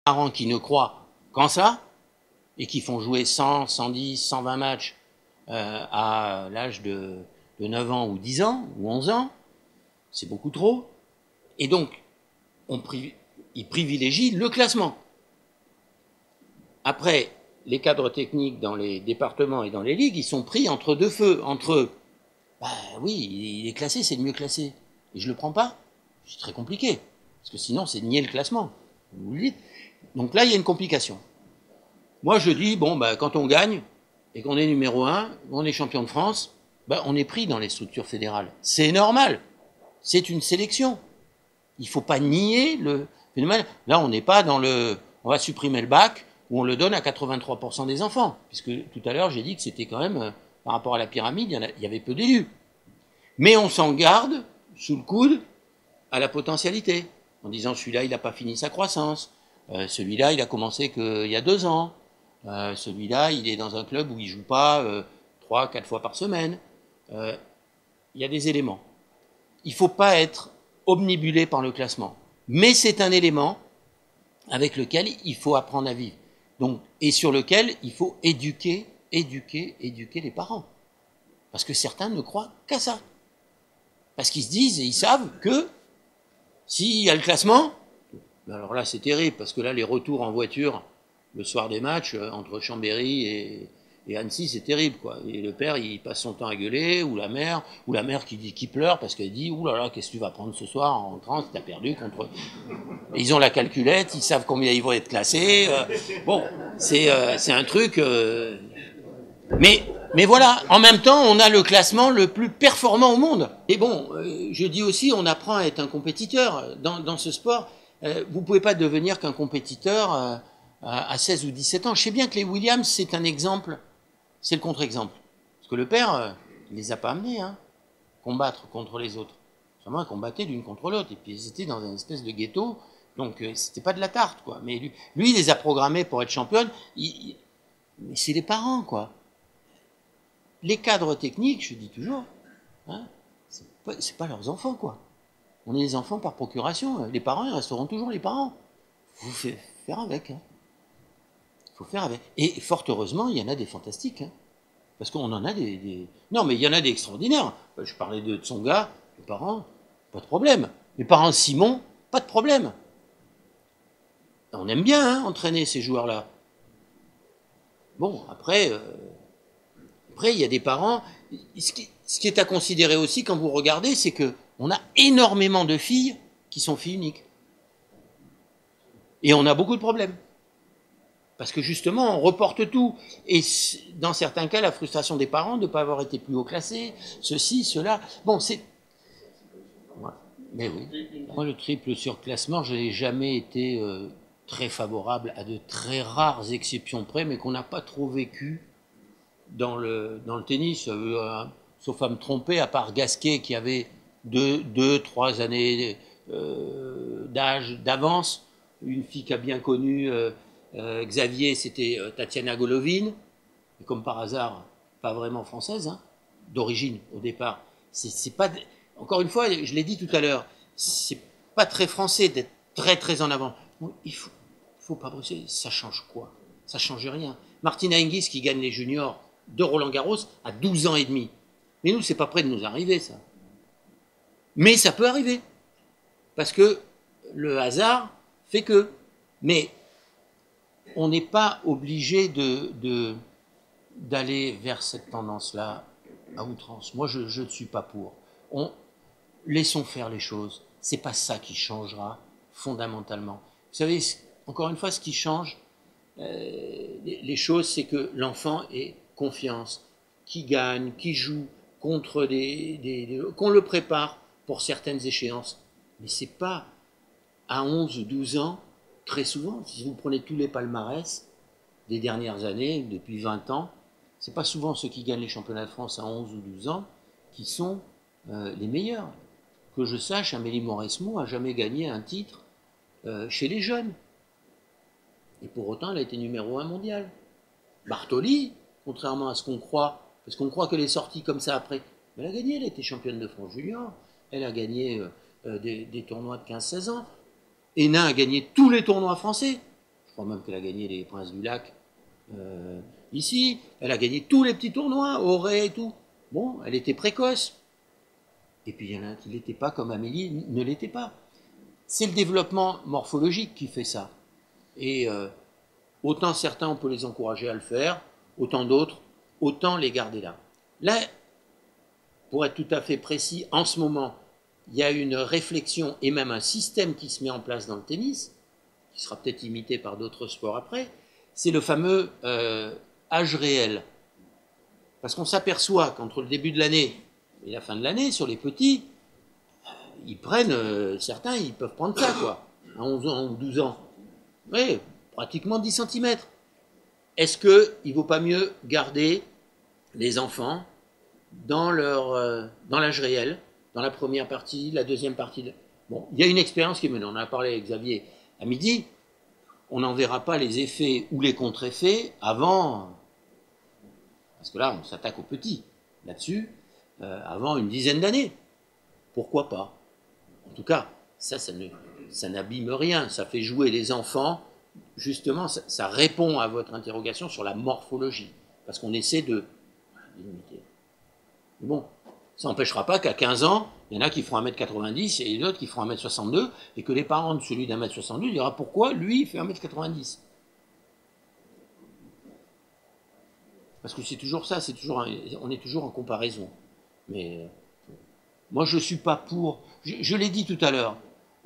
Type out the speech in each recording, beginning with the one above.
parents qui ne croient qu'en ça, et qui font jouer 100, 110, 120 matchs à l'âge de 9 ans ou 10 ans ou 11 ans, c'est beaucoup trop. Et donc, ils privilégient le classement. Après, les cadres techniques dans les départements et dans les ligues, ils sont pris entre deux feux. Entre, bah oui, il est classé, c'est le mieux classé. Et je le prends pas, c'est très compliqué. Parce que sinon, c'est nier le classement. Vous le dites. Donc là, il y a une complication. Moi, je dis, bon, bah, quand on gagne, et qu'on est numéro 1, on est champion de France, bah, on est pris dans les structures fédérales. C'est normal. C'est une sélection. Il ne faut pas nier le phénomène. Là, on n'est pas dans le... On va supprimer le bac, où on le donne à 83% des enfants. Puisque tout à l'heure, j'ai dit que c'était quand même, par rapport à la pyramide, il y avait peu d'élus. Mais on s'en garde, sous le coude, à la potentialité. En disant, celui-là, il n'a pas fini sa croissance. Celui-là, il a commencé qu'il y a 2 ans. Celui-là, il est dans un club où il ne joue pas 3-4 fois par semaine. Il y a des éléments. Il ne faut pas être omnibulé par le classement. Mais c'est un élément avec lequel il faut apprendre à vivre. Donc, et sur lequel il faut éduquer les parents. Parce que certains ne croient qu'à ça. Parce qu'ils se disent et ils savent que s'il y a le classement, alors là c'est terrible, parce que là les retours en voiture le soir des matchs entre Chambéry et Annecy, c'est terrible, quoi. Et le père, il passe son temps à gueuler, ou la mère qui pleure parce qu'elle dit, ouh là là, qu'est-ce que tu vas prendre ce soir en rentrant si t'as perdu contre... Et ils ont la calculette, ils savent combien ils vont être classés. Bon, c'est un truc... Mais voilà, en même temps, on a le classement le plus performant au monde. Et bon, je dis aussi, on apprend à être un compétiteur dans ce sport. Vous pouvez pas devenir qu'un compétiteur à 16 ou 17 ans. Je sais bien que les Williams, c'est un exemple, c'est le contre-exemple. Parce que le père, il les a pas amenés, hein, combattre contre les autres. Seulement, ils combattaient l'une contre l'autre. Et puis, ils étaient dans une espèce de ghetto. Donc, c'était pas de la tarte, quoi. Mais lui, il les a programmés pour être championne. Mais c'est les parents, quoi. Les cadres techniques, je dis toujours, hein, c'est pas leurs enfants, quoi. On est les enfants par procuration. Les parents, ils resteront toujours les parents. Il faut faire avec. Hein. Faut faire avec. Et fort heureusement, il y en a des fantastiques. Hein. Parce qu'on en a des... Non, mais il y en a des extraordinaires. Je parlais de Tsonga, les parents, pas de problème. Les parents Simon, pas de problème. On aime bien hein, entraîner ces joueurs-là. Bon, après, il y a des parents... Ce qui est à considérer aussi quand vous regardez, c'est qu'on a énormément de filles qui sont filles uniques. Et on a beaucoup de problèmes. Parce que justement, on reporte tout. Et dans certains cas, la frustration des parents de ne pas avoir été plus haut classés, ceci, cela. Bon, c'est... Voilà. Mais oui. Moi, le triple surclassement, je n'ai jamais été très favorable à de très rares exceptions près, mais qu'on n'a pas trop vécu dans le tennis. Sauf à me tromper, à part Gasquet qui avait 2-3 années d'âge d'avance, une fille qui a bien connu... Xavier, c'était Tatiana Golovin, et comme par hasard, pas vraiment française, hein, d'origine au départ. C'est pas, encore une fois, je l'ai dit tout à l'heure, c'est pas très français d'être très en avant. Bon, il faut pas brosser. Ça change quoi? Ça change rien. Martina Hingis qui gagne les juniors de Roland Garros à 12 ans et demi. Mais nous, c'est pas près de nous arriver, ça. Mais ça peut arriver. Parce que le hasard fait que. Mais on n'est pas obligé d'aller vers cette tendance-là à outrance. Moi, je ne suis pas pour. Laissons faire les choses. C'est pas ça qui changera fondamentalement. Vous savez, encore une fois, ce qui change les choses, c'est que l'enfant ait confiance, qu'il gagne, qu'il joue contre qu'on le prépare pour certaines échéances. Mais c'est pas à 11 ou 12 ans. Très souvent, si vous prenez tous les palmarès des dernières années, depuis 20 ans, c'est pas souvent ceux qui gagnent les championnats de France à 11 ou 12 ans qui sont les meilleurs. Que je sache, Amélie Mauresmo a jamais gagné un titre chez les jeunes. Et pour autant, elle a été numéro 1 mondial. Bartoli, contrairement à ce qu'on croit, parce qu'on croit qu'elle est sortie comme ça après, elle a gagné, elle a été championne de France junior, elle a gagné des tournois de 15-16 ans. Hénin a gagné tous les tournois français. crois même qu'elle a gagné les Princes du Lac ici. Elle a gagné tous les petits tournois, Auray et tout. Bon, elle était précoce. Et puis il y en a qui ne l'étaient pas, comme Amélie ne l'était pas. C'est le développement morphologique qui fait ça. Et autant certains, on peut les encourager à le faire, autant d'autres, autant les garder là. Là, pour être tout à fait précis, en ce moment, il y a une réflexion et même un système qui se met en place dans le tennis, qui sera peut-être imité par d'autres sports après, c'est le fameux âge réel. Parce qu'on s'aperçoit qu'entre le début de l'année et la fin de l'année, sur les petits, ils prennent, certains, ils peuvent prendre ça, quoi, à 11 ans ou 12 ans. Oui, pratiquement 10 cm. Est-ce qu'il ne vaut pas mieux garder les enfants dans l'âge réel, dans la première partie, la deuxième partie Bon, il y a une expérience qui est menée, on en a parlé avec Xavier à midi, on n'en verra pas les effets ou les contre-effets avant, parce que là, on s'attaque aux petits, là-dessus, avant une dizaine d'années. Pourquoi pas? En tout cas, ça n'abîme rien, ça fait jouer les enfants. Justement, ça répond à votre interrogation sur la morphologie, parce qu'on essaie de limiter. Bon, ça n'empêchera pas qu'à 15 ans, il y en a qui feront 1m90 et d'autres qui feront 1m62, et que les parents de celui d'1m62 diront pourquoi lui il fait 1m90. Parce que c'est toujours ça, on est toujours en comparaison. Mais moi je ne suis pas pour, je l'ai dit tout à l'heure,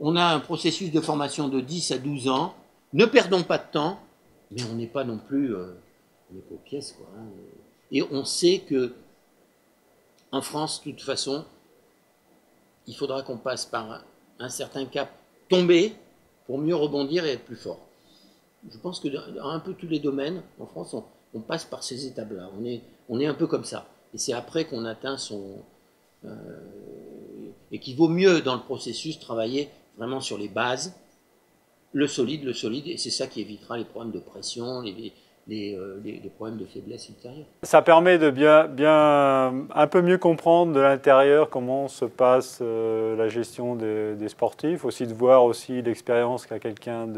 on a un processus de formation de 10 à 12 ans, ne perdons pas de temps, mais on n'est pas non plus, on n'est pas aux pièces, quoi. Hein. Et on sait que, en France, de toute façon, il faudra qu'on passe par un certain cap tombé pour mieux rebondir et être plus fort. Je pense que dans un peu tous les domaines, en France, on passe par ces étapes-là. On est un peu comme ça. Et c'est après qu'on atteint et qu'il vaut mieux, dans le processus, travailler vraiment sur les bases, le solide, et c'est ça qui évitera les problèmes de pression, les problèmes de faiblesse ultérieure. Ça permet de bien un peu mieux comprendre de l'intérieur comment se passe la gestion des sportifs, aussi de voir aussi l'expérience qu'a quelqu'un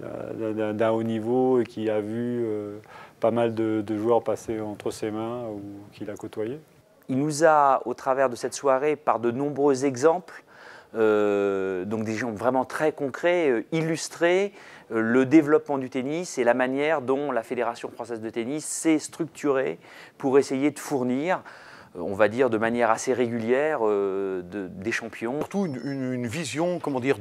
d'un haut niveau et qui a vu pas mal de joueurs passer entre ses mains ou qu'il a côtoyé. Il nous a, au travers de cette soirée, par de nombreux exemples, donc des gens vraiment très concrets, illustré le développement du tennis et la manière dont la Fédération française de tennis s'est structurée pour essayer de fournir, on va dire de manière assez régulière, des champions. Surtout une vision, comment dire,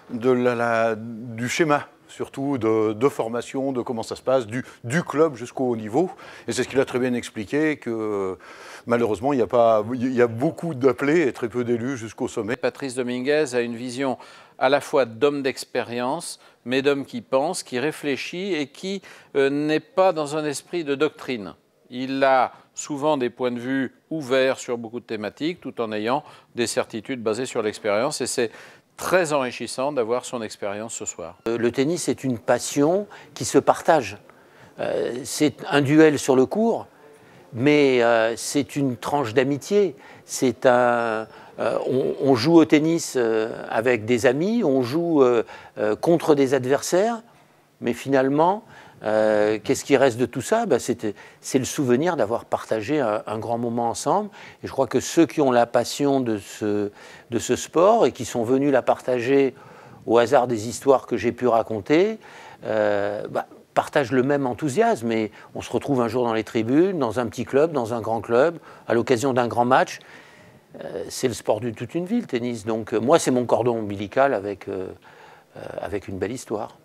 du schéma, surtout de formation, de comment ça se passe, du club jusqu'au haut niveau. Et c'est ce qu'il a très bien expliqué, que malheureusement, il y a beaucoup d'appelés et très peu d'élus jusqu'au sommet. Patrice Dominguez a une vision à la fois d'homme d'expérience, mais d'homme qui pense, qui réfléchit et qui n'est pas dans un esprit de doctrine. Il a souvent des points de vue ouverts sur beaucoup de thématiques, tout en ayant des certitudes basées sur l'expérience. Et c'est très enrichissant d'avoir son expérience ce soir. Le tennis est une passion qui se partage. C'est un duel sur le court, mais c'est une tranche d'amitié. On joue au tennis avec des amis, on joue contre des adversaires, mais finalement, qu'est-ce qui reste de tout ça? C'est le souvenir d'avoir partagé un grand moment ensemble. Et je crois que ceux qui ont la passion de ce sport et qui sont venus la partager au hasard des histoires que j'ai pu raconter, partagent le même enthousiasme. Et on se retrouve un jour dans les tribunes, dans un petit club, dans un grand club, à l'occasion d'un grand match. C'est le sport de toute une vie, le tennis. Donc moi, c'est mon cordon ombilical avec une belle histoire.